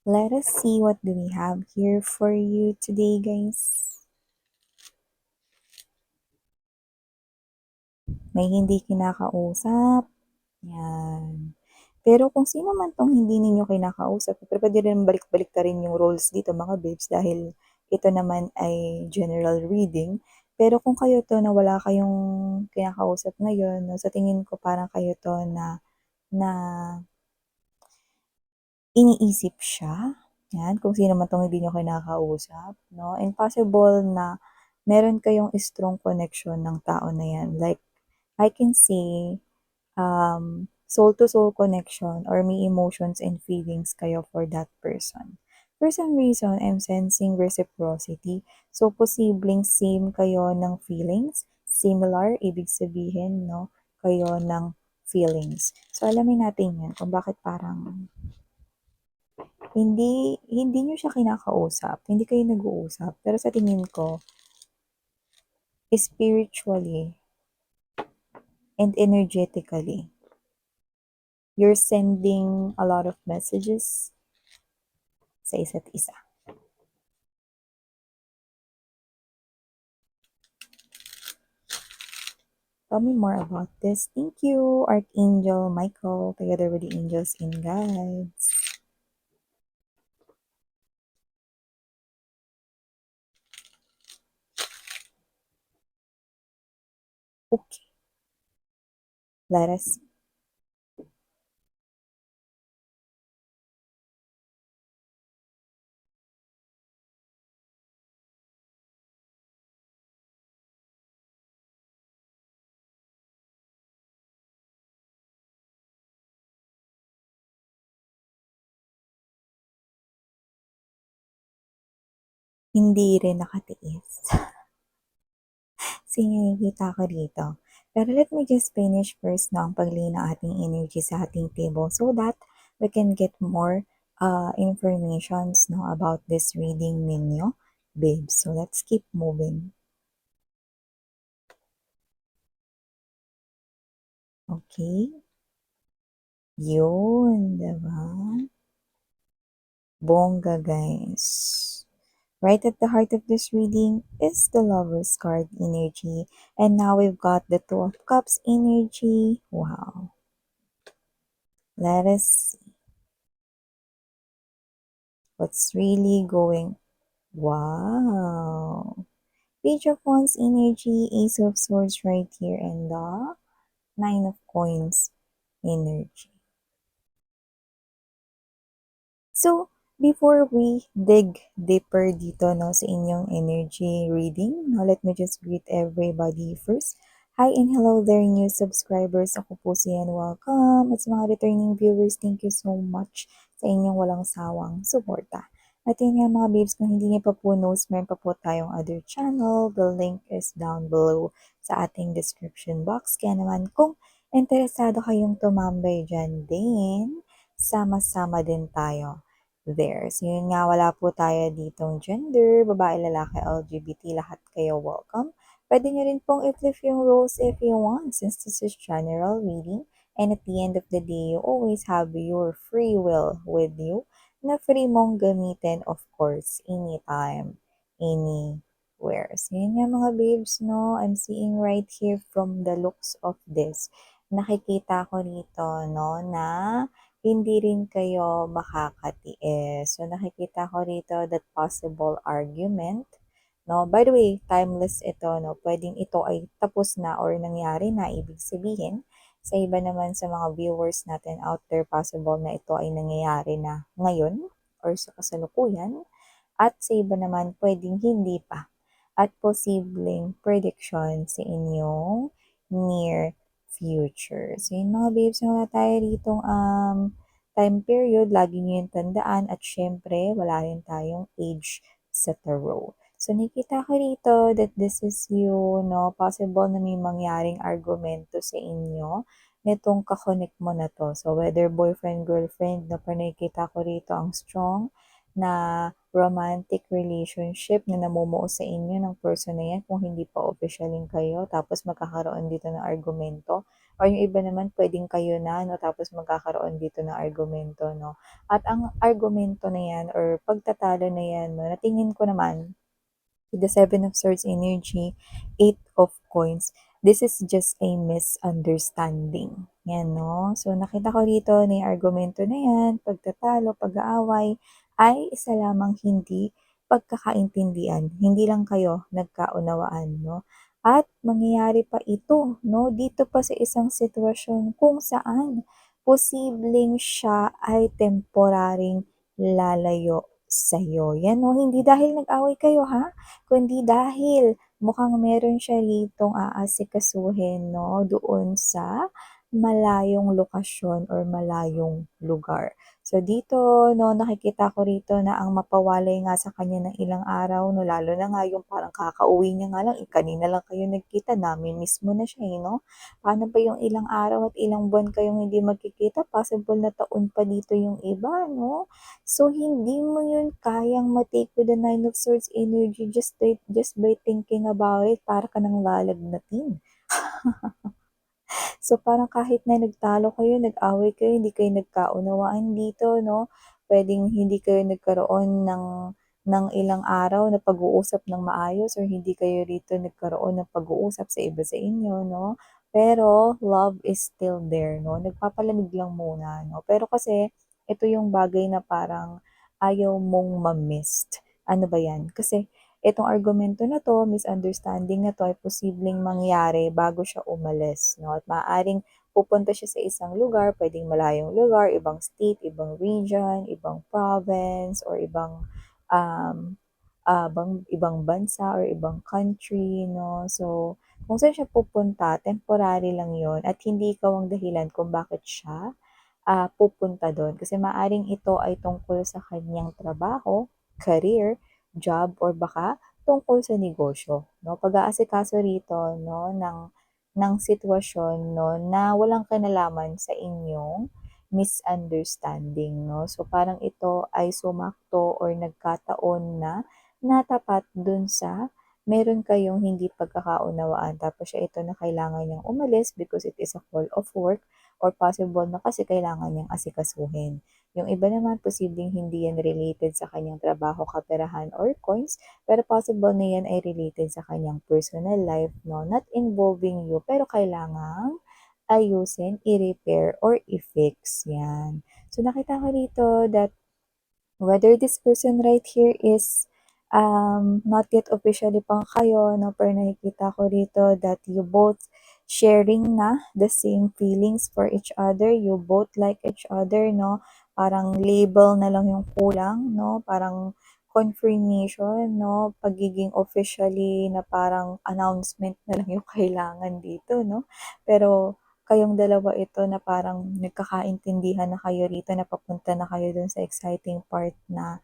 Let us see what do we have here for you today, guys. May hindi kinakausap. Yan. Pero kung sino man tong hindi ninyo kinakausap, pero pwede rin balik-balik ka rin yung roles dito mga babes dahil ito naman ay general reading. Pero kung kayo to na wala kayong kinakausap ngayon, no, sa tingin ko parang kayo to na iniisip siya. Yan, kung sino man tong hindi nyo kinakausap. No? And possible na meron kayong strong connection ng tao na yan. Like, I can see soul-to-soul connection or may emotions and feelings kayo for that person. For some reason, I'm sensing reciprocity. So, posibleng same kayo ng feelings. Similar, ibig sabihin, no, kayo ng feelings. So, alamin natin yan kung bakit parang hindi niyo siya kinakausap, hindi kayo nag-uusap. Pero sa tingin ko, spiritually and energetically, you're sending a lot of messages sa isa't isa. Tell me more about this. Thank you, Archangel Michael, together with the angels and guides. Okay, let us. Hindi rin nakatiis. Nakikita ko dito. Pero let me just finish first na ang paglay ng ating energy sa ating table so that we can get more informations no, about this reading ninyo, babe. So let's keep moving. Okay? Yun, diba? Bongga, guys. Right at the heart of this reading is the Lover's card energy. And now we've got the Two of Cups energy. Wow. Let us see what's really going. Wow. Page of Wands energy, Ace of Swords right here, and the Nine of Coins energy. So, before we dig deeper dito no, sa inyong energy reading, no, let me just greet everybody first. Hi and hello there, new subscribers. Ako po si Yan. Welcome. At sa mga returning viewers, thank you so much sa inyong walang sawang suporta. At yun nga mga babes, kung hindi niyo pa po knows, meron pa po tayong other channel. The link is down below sa ating description box. Kaya naman kung interesado kayong tumambay dyan din, sama-sama din tayo there. So yun nga, wala po tayo ditong gender, babae, lalaki, LGBT, lahat kayo welcome. Pwede nyo rin pong i-flip yung roles if you want since this is general reading. And at the end of the day, you always have your free will with you na free mong gamitin, of course, anytime, anywhere. So yun nga mga babes, no? I'm seeing right here from the looks of this. Nakikita ko dito, no, na hindi rin kayo makakatiis. So, nakikita ko rito that possible argument. No? By the way, timeless ito. No? Pwedeng ito ay tapos na or nangyari na, ibig sabihin. Sa iba naman sa mga viewers natin out there, possible na ito ay nangyayari na ngayon or sa kasalukuyan. At sa iba naman, pwedeng hindi pa. At posibleng prediction sa inyong near future. So, yun mga babes, wala tayo ditong time period. Lagi nyo yung tandaan. At syempre, wala rin tayong age sa tarot. So, nakita ko dito that this is you, no? Possible na may mangyaring argumento sa inyo nitong kakonek mo na to. So, whether boyfriend, girlfriend, na nakita ko rito ang strong na romantic relationship na namumuo sa inyo ng person na yan kung hindi pa officialing kayo tapos magkakaroon dito ng argumento. or yung iba naman puwedeng kayo na 'no, tapos magkakaroon dito ng argumento 'no. At ang argumento na 'yan or pagtatalo na 'yan 'no, na tingin ko naman with the Seven of Swords energy, Eight of Coins, this is just a misunderstanding. Yan, no? So, nakita ko rito na yung argumento na yan, pagtatalo, pag-aaway, ay isa lamang hindi pagkakaintindihan. Hindi lang kayo nagkaunawaan, no? At mangyayari pa ito, no? Dito pa sa isang sitwasyon kung saan posibleng siya ay temporaring lalayo sa'yo. Yan, no? Hindi dahil nag-away kayo, ha? Kundi dahil mukhang meron siya ritong aasikasuhin 'no, doon sa malayong lokasyon or malayong lugar. So dito 'no, nakikita ko rito na ang mapawalay nga sa kanya ng ilang araw 'no, lalo na nga yung parang kakauwi niya nga lang, kanina lang kayo nagkita, nami-miss mo na siya, eh, 'no? Paano pa yung ilang araw at ilang buwan kayong hindi magkikita, possible na taon pa dito yung iba 'no? So, hindi mo yun kayang ma-take with the Nine of Swords energy just by thinking about it, para ka ng lalagnatin. So, parang kahit na nagtalo kayo, nag-away kayo, hindi kayo nagkaunawaan dito, no? Puwedeng hindi kayo nagkaroon ng ilang araw na pag-uusap ng maayos or hindi kayo rito nagkaroon ng pag-uusap sa iba sa inyo, no? Pero love is still there, no? Nagpapalamig lang muna, no? Pero kasi ito yung bagay na parang ayaw mong ma-miss. Ano ba yan? Kasi itong argumento na 'to, misunderstanding na 'to ay posibleng mangyari bago siya umalis 'no, at maaaring pupunta siya sa isang lugar, puwedeng malayong lugar, ibang state, ibang region, ibang province, or um, ibang bansa or ibang country 'no. So, kung saan siya pupunta, temporary lang 'yon at hindi ikaw ang dahilan kung bakit siya pupunta dun. Kasi maaring ito ay tungkol sa kanyang trabaho, career, job, or baka tungkol sa negosyo, 'no? Pag-aasikaso rito 'no ng sitwasyon 'no na walang kinalaman sa inyong misunderstanding 'no. So, parang ito ay sumakto or nagkataon na natapat dun sa meron kayong hindi pagkakaunawaan tapos siya ito na kailangan niyang umalis because it is a call of work or possible na kasi kailangan niyang asikasuhin. Yung iba naman, posibleng hindi yan related sa kanyang trabaho, kaperahan, or coins, pero possible na yan ay related sa kanyang personal life, no? Not involving you, pero kailangang ayusin, i-repair, or i-fix. Yan. So, nakita ko dito that whether this person right here is not yet officially pang kayo, no, pero nakikita ko rito that you both sharing na the same feelings for each other, you both like each other, no, parang label na lang yung kulang, no, parang confirmation, no, pagiging officially na parang announcement na lang yung kailangan dito, no, pero kayong dalawa ito na parang nagkakaintindihan na kayo rito na papunta na kayo dun sa exciting part na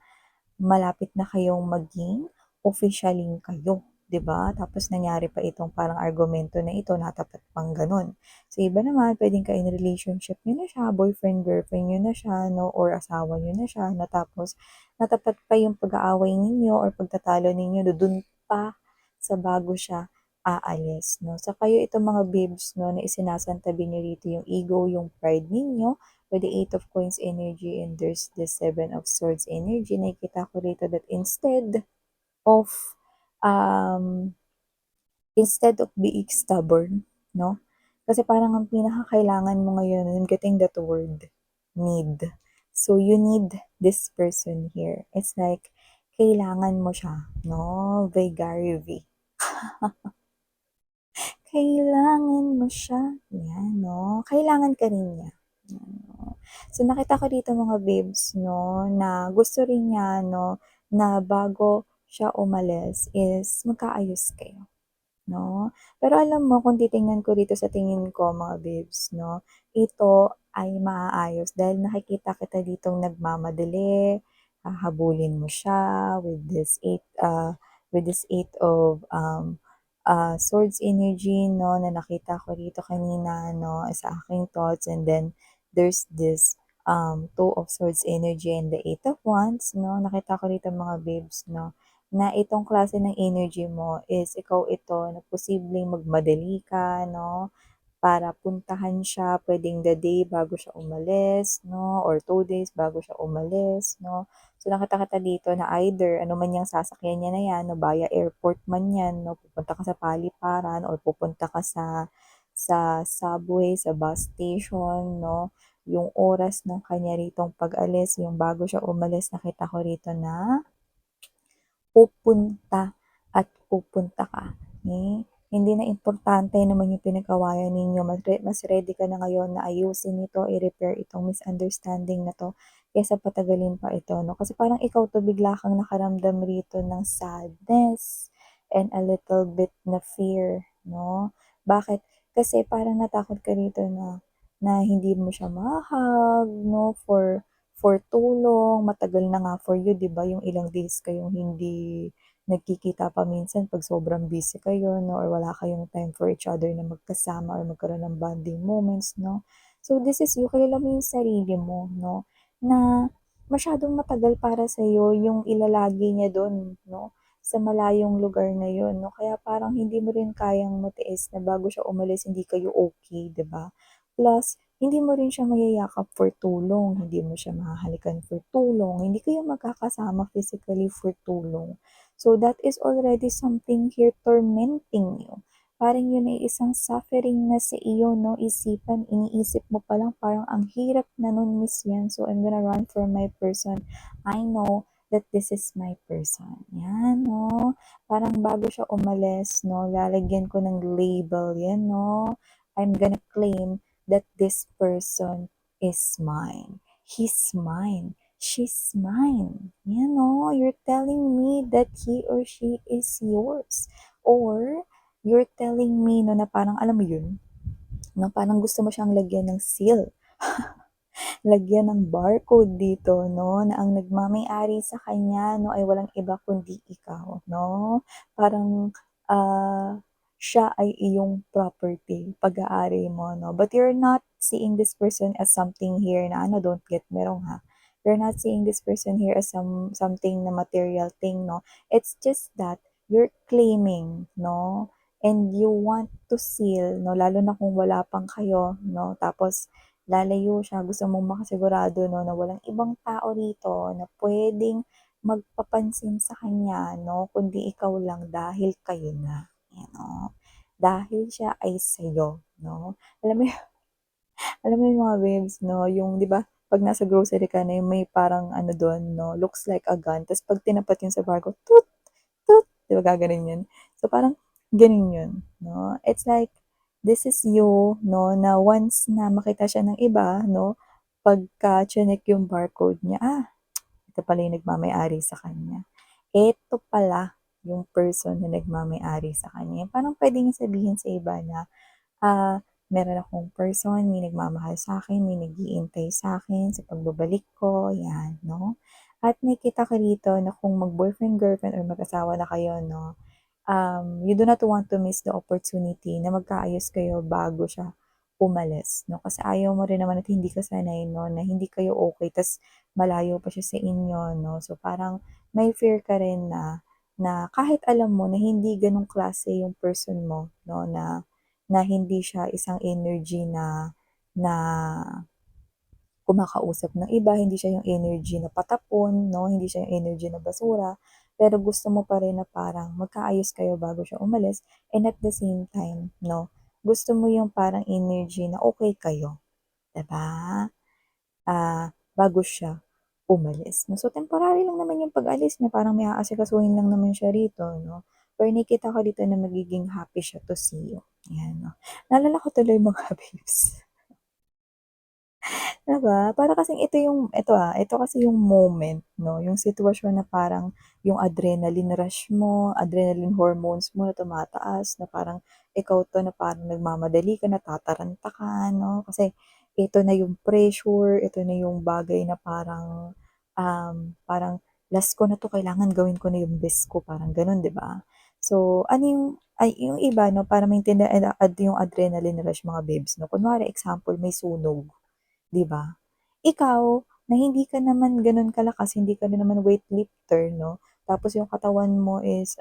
malapit na kayong maging officialing kayo, 'di ba? Tapos nangyari pa itong parang argumento na ito, natapat pang gano'n. Sa iba naman, puwedeng ka in relationship niyo na siya, boyfriend, girlfriend niyo na siya, 'no, or asawa niyo na siya, na tapos natapat pa yung pag-aaway ninyo or pagtatalo ninyo dun pa sa bago siya aalis, 'no. So, kayo itong mga babes 'no, na isinasantabi niyo rito yung ego, yung pride ninyo with the Eight of Coins energy and there's the Seven of Swords energy. Nakikita ko rito that of um, instead of being stubborn, no? Kasi parang ang pinakakailangan mo ngayon, I'm getting that word, need. So, you need this person here. It's like, kailangan mo siya, no? By Gary V. Kailangan mo siya. Yan, 'no? Kailangan ka rin niya. Yan, 'no? So, nakita ko dito mga babes 'no, na gusto rin niya 'no, na bago siya umalis is magkaayos kayo. 'No? Pero alam mo kung titingnan ko dito sa tingin ko mga babes 'no, ito ay maaayos dahil nakikita kita ditong nagmamadali, hahabulin mo siya with this eight of swords energy 'no, na nakita ko dito kanina 'no, sa aking thoughts, and then there's this two of swords energy and the eight of wands 'no. Nakita ko dito mga babes 'no, na itong klase ng energy mo is ikaw ito na posibleng magmadali ka 'no, para puntahan siya, puwedeng the day bago siya umalis 'no, or 2 days bago siya umalis 'no. So, nakita kita dito na either ano man yang sasakyan niya na 'yan 'no, via airport man 'yan 'no, pupunta ka sa paliparan or pupunta ka sa subway, sa bus station 'no. Yung oras ng kanya ritong pag-alis, yung bago siya umalis nakita ko rito na pupunta at pupunta ka, hindi na importante naman yung pinag-awayan ninyo, mas ready ka na ngayon na ayusin ito, i-repair itong misunderstanding na 'to, kaysa patagalin pa ito 'no. Kasi parang ikaw 'to bigla kang nakaramdam rito ng sadness and a little bit na fear 'no. Bakit? Kasi parang natakot ka rito na na hindi mo siya ma-hug 'no, for too long, matagal na nga for you 'di ba, yung ilang days kayong hindi nagkikita pa minsan 'pag sobrang busy kayo 'no, or wala kayong time for each other na magkasama or magkaroon ng bonding moments 'no. So this is you, kilala mo yung sarili mo 'no, na masyadong matagal para sa'yo yung ilalagi niya dun 'no, sa malayong lugar na yun 'no. Kaya parang hindi mo rin kayang matiis na bago siya umalis hindi kayo okay 'di ba? Plus hindi mo rin siya mayayakap for too long, hindi mo siya mahahalikan for too long, hindi kayo magkakasama physically for too long. So that is already something here tormenting you. Parang yun ay isang suffering na sa iyo, no? Isipan, iniisip mo pa lang parang ang hirap na nun, Miss Yan. So I'm gonna run for my person. I know that this is my person. Yan, no? Parang bago siya umalis, no? Lalagyan ko ng label yan, no? I'm gonna claim that this person is mine. He's mine. She's mine. You know, you're telling me that he or she is yours. Or, you're telling me no, na parang, alam mo yun, no, parang gusto mo siyang lagyan ng seal. Lagyan ng barcode dito 'no, na ang nagmamay-ari sa kanya 'no, ay walang iba kundi ikaw 'no. Parang, siya ay iyong property, pag-aari mo 'no. But you're not seeing this person as something here na ano, don't get me wrong ha. You're not seeing this person here as something na material thing 'no. It's just that you're claiming 'no, and you want to seal 'no, lalo na kung wala pang kayo 'no, tapos lalayo siya, gusto mong makasigurado 'no, na walang ibang tao rito na puwedeng magpapansin sa kanya 'no, kundi ikaw lang dahil kayo na, you know. Dahil siya ay sa'yo 'no. Alam mo alam mo yung mga waves 'no, yung 'di ba 'pag nasa grocery ka na yung may parang ano dun 'no, looks like a gun ta's 'pag tinapat yun sa barcode, toot, toot, 'di ba gaganon yun? So parang ganon yun 'no. It's like, this is you 'no, na once na makita siya ng iba 'no, pagka tsinek yung barcode niya, ito pala yung nagmamay-ari sa kanya. Eto pala yung person na nagmamay-ari sa kanya. Yung parang puwede niyang sabihin sa iba na meron akong person, may nagmamahal sa'kin, may nag-iintay sa'kin sa pagbabalik ko, 'yan 'no. At nakikita ko rito na kung mag-boyfriend, girlfriend or mag-asawa na kayo 'no, you do not want to miss the opportunity na magkaayos kayo bago siya umalis 'no. Kasi ayaw mo rin naman at hindi ka sanay 'no, na hindi kayo okey ta's malayo pa siya sa inyo 'no. So, parang may fear ka rin na na kahit alam mo na hindi gano'ng klase yung person mo 'no, na na hindi siya isang energy na na kumakausap ng iba, hindi siya yung energy na patapon 'no, hindi siya yung energy na basura, pero gusto mo pa rin na parang magkaayos kayo bago siya umalis and at the same time 'no, gusto mo yung parang energy na okey kayo, 'di ba? Bago siya umalis 'no. So, temporary lang naman yung pag-alis niya, parang may aasikasuhin lang naman siya rito 'no, pero nakikita ko dito na magiging happy siya to see you, ayan 'no. Naalala ko tuloy mga babes. 'Di ba? Para kasing ito kasi yung moment 'no, yung sitwasyon na parang yung adrenaline rush mo, adrenaline hormones mo na tumataas na parang ikaw 'to na parang nagmamadali ka, natataranta ka 'no, kasi ito na yung pressure, ito na yung bagay na parang, parang last ko na 'to, kailangan gawin ko na yung best ko, parang gano'n 'di ba? So, ano yung iba 'no, para maintindihan yung adrenaline rush mga babes no, kunwari example may sunog. 'Di ba? Ikaw, na hindi ka naman gano'n kalakas, hindi ka rin naman weightlifter 'no, tapos yung katawan mo is,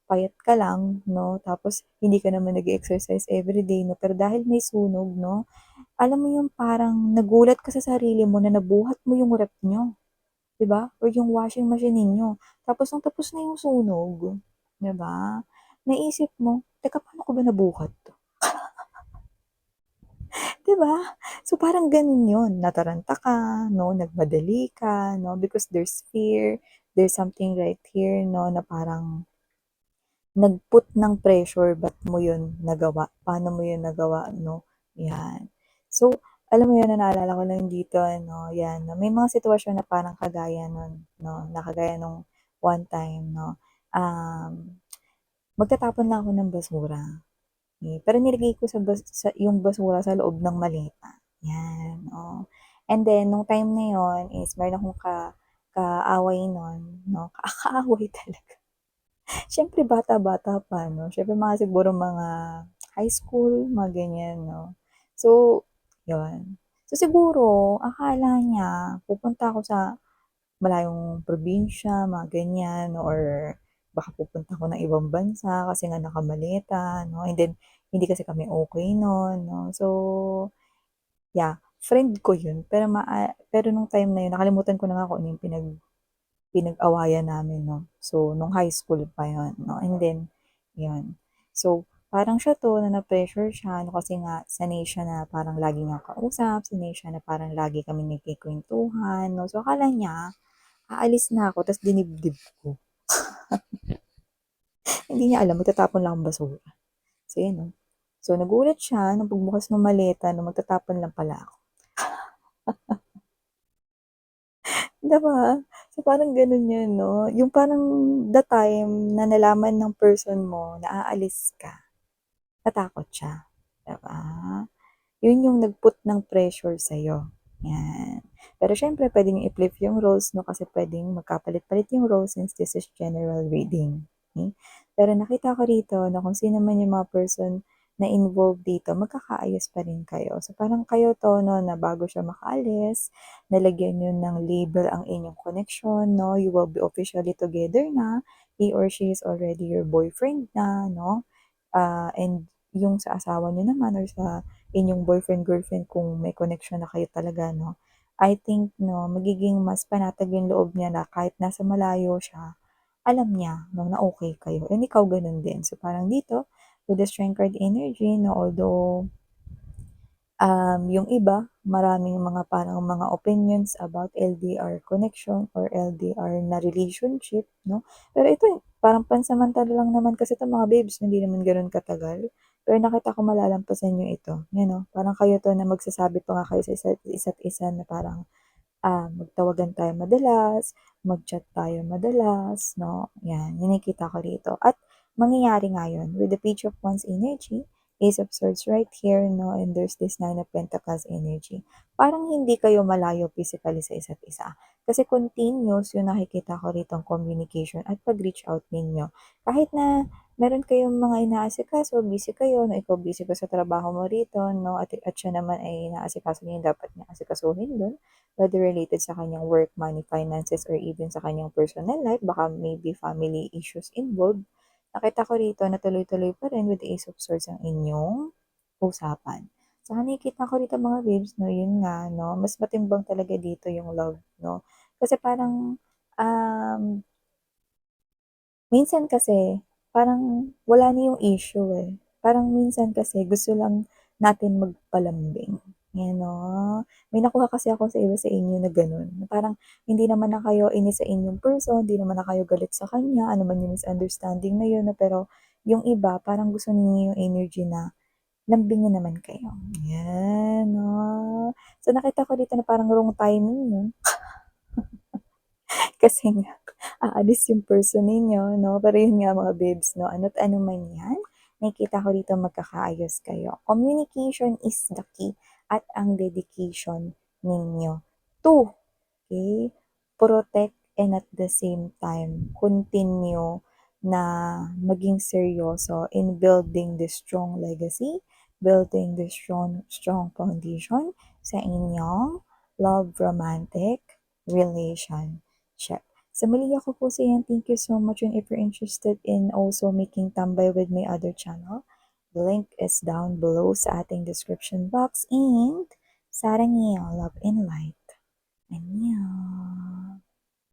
payat ka lang 'no, tapos hindi ka naman nag-e-exercise everyday 'no, pero dahil may sunog 'no, alam mo yung parang nagulat ka sa sarili mo na nabuhat mo yung ref niyo, 'di ba, or yung washing machine ninyo. Tapos nung tapos na yung sunog, 'di ba, naisip mo, "Teka, paano ko ba nabuhat 'to?" 'Di ba? So, parang gano'n 'yun, nataranta ka 'no, nagmadali ka 'no, because there's fear, there's something right here 'no, na parang nag-put ng pressure, ba't mo 'yun nagawa, paano mo 'yun nagawa 'no, 'yan. So, alam mo 'yun, na naalala ko lang dito ano, 'yan, na may mga sitwasyon na parang kagaya nun 'no, na kagaya nung one time 'no, um, magtatapon lang ako ng basura. Pero nilagay ko sa yung basura sa loob ng maleta, 'yan, oo. And then nung time na yun is meron akong kaaway nun 'no, kaaway talaga. Siyempre bata-bata pa 'no, siyempre mga siguro mga high school, mga ganyan 'no. So, yun. So, siguro akala niya pupunta ako sa malayong probinsya, mga ganyan or baka pupunta ako ng ibang bansa kasi nga nakamaleta 'no, and then hindi kasi kami okey nun 'no. So, yeah, friend ko yun pero nung time na yun nakalimutan ko na nga kung ano yung pinag-awayan namin 'no. So, nung high school pa yun 'no, and then yun. So, parang siya 'to na na-pressure siya 'no, kasi nga sanay siya na parang lagi niyang kausap, sanay siya na parang lagi kaming nagkukuwentuhan 'no. So, akala niya aalis na ako ta's dinibdib ko. Hindi niya alam magtatapon lang akong basura. So, yun 'no. So, nagulat siya nung pagbukas ng maleta na magtatapon lang pala ako, 'di ba? So, parang gano'n 'yun 'no, yung parang the time na nalaman ng person mo na aalis ka, natakot siya, 'di ba? Yun yung nag-put ng pressure sa'yo, 'yan. Pero siyempre puwede niyong i-flip yung roles 'no, kasi puwedeng magkapalit-palit yung roles since this is general reading, okey. Pero nakita ko rito na kung sino man yung mga person na involved dito, magkakaayos pa rin kayo. So, parang kayo 'to 'no, na bago siya makaalis, nalagyan niyo ng label ang inyong connection 'no, you will be officially together na, he or she is already your boyfriend na 'no. And yung sa asawa niyo naman or sa inyong boyfriend, girlfriend kung may connection na kayo talaga 'no, I think 'no, magiging mas panatag yung loob niya na kahit nasa malayo siya, alam niya 'no, na okey kayo and ikaw gano'n din. So, parang dito with the strength card energy 'no, although yung iba, maraming mga parang mga opinions about LDR connection or LDR na relationship 'no. Pero ito, parang pansamantala lang naman kasi 'to mga babes, hindi naman gano'n katagal. Pero nakita ko malalampasan niyo ito, 'yan 'no. Parang kayo 'to na magsasabi pa nga kayo sa isa't isa na parang magtawagan tayo madalas, mag-chat tayo madalas 'no, 'yan, yun nakikita ko rito at mangyayari nga yun with the Page of Wands energy, Ace of Swords right here 'no, and there's this Nine of Pentacles energy. Parang hindi kayo malayo physically sa isa't isa, kasi continuous yung nakikita ko ritong communication at pag-reach out ninyo. Kahit na meron kayong mga inaasikaso, busy kayo 'no, ikaw busy ka sa trabaho mo rito 'no, at siya naman ay inaasikaso niya yung dapat niyang asikasuhin dun. Whether related sa kanyang work, money, finances, or even sa kanyang personal life, baka maybe family issues involved. Nakita ko rito na tuloy-tuloy pa rin with the Ace of Swords ang inyong usapan. Saka nakikita ko rito mga babes 'no, yun nga 'no, mas matimbang talaga dito yung love 'no. Kasi parang, um minsan kasi, parang wala na yung issue, eh. Parang minsan kasi gusto lang natin magpalambing, 'yan 'no. May nakuha kasi ako sa iba sa inyo na gano'n, na parang hindi naman na kayo inis sa inyong person, hindi naman na kayo galit sa kanya, ano man yung misunderstanding na yun 'no, pero yung iba parang gusto ninyo yung energy na lambingin naman kayo, 'yan 'no. So, nakita ko dito na parang wrong timing 'no. Kasi nga aalis yung person ninyo 'no, pero yun nga mga babes 'no, ano't ano man yan, nakikita ko dito magkakaayos kayo. Communication is the key at ang dedication ninyo to, okay, protect and at the same time continue na maging seryoso in building the strong legacy, building the strong foundation sa inyong love romantic relationship. Sa muli ako po sa yan, thank you so much. And if you're interested in also making tambay with my other channel, the link is down below sa ating description box. And sarang love and light. Annyeong.